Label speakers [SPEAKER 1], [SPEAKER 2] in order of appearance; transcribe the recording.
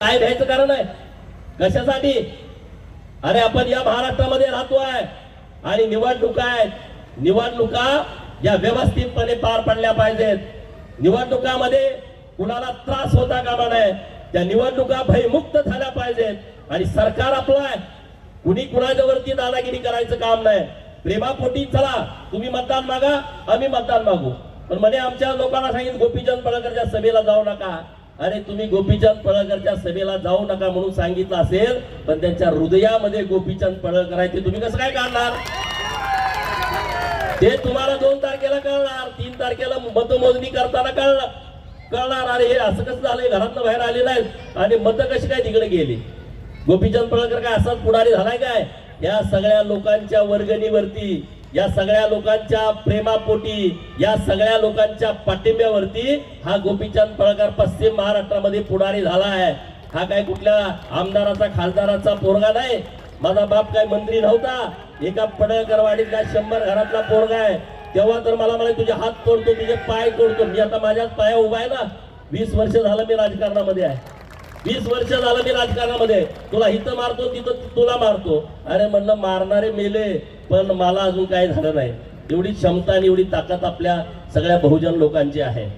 [SPEAKER 1] काय भ्यायचं कारण आहे कशासाठी? अरे आपण या महाराष्ट्रामध्ये राहतोय आणि निवडणुका आहेत. निवडणुका या व्यवस्थितपणे पार पडल्या पाहिजेत. निवडणुकामध्ये कुणाला त्रास होता कामा नये. त्या निवडणुका भयमुक्त झाल्या पाहिजेत आणि सरकार आपलं आहे. कुणी कुणाच्यावरती दादागिरी करायचं काम नाही. प्रेमापोटी चला तुम्ही मतदान मागा, आम्ही मतदान मागू. पण म्हणे आमच्या लोकांना सांगितलं गोपीचंद पडळकरच्या सभेला जाऊ नका. अरे तुम्ही गोपीचंद पडळकरच्या सभेला जाऊ नका म्हणून सांगितलं असेल, पण त्यांच्या हृदयामध्ये गोपीचंद पडळकर आहे ते तुम्ही कसं काय काढणार? ते तुम्हाला 2 तारखेला कळणार, 3 तारखेला मतमोजणी करताना कळणार. अरे हे असं कसं झालंय, घरातनं बाहेर आले नाहीत आणि मतं कशी काय तिकडे गेली? गोपीचंद पडळकर काय असाच पुढारी झालाय काय? या सगळ्या लोकांच्या वर्गणीवरती, या सगळ्या लोकांच्या प्रेमापोटी, या सगळ्या लोकांच्या पाठिंब्यावरती हा गोपीचंद पडळकर पश्चिम महाराष्ट्रामध्ये पुढारी झाला आहे. हा काय कुठल्या आमदाराचा खासदाराचा पोरगा नाही. माझा बाप काय मंत्री नव्हता. एका पडळकरवाडीतला 100 घरातला पोरगा आहे. तेव्हा तर मला म्हणाले तुझे हात तोडतो, तुझे पाय तोडतो. मी आता माझ्याच पाया उभा आहे ना. 20 वर्ष झालं मी राजकारणामध्ये आहे. 20 वर्ष झालं मी राजकारणामध्ये. तुला इथं मारतो, तिथं तुला मारतो. अरे म्हणलं मारणारे मेले, पण मला अजून काय झालं नाही. एवढी क्षमता आणि एवढी ताकद आपल्या सगळ्या बहुजन लोकांची आहे.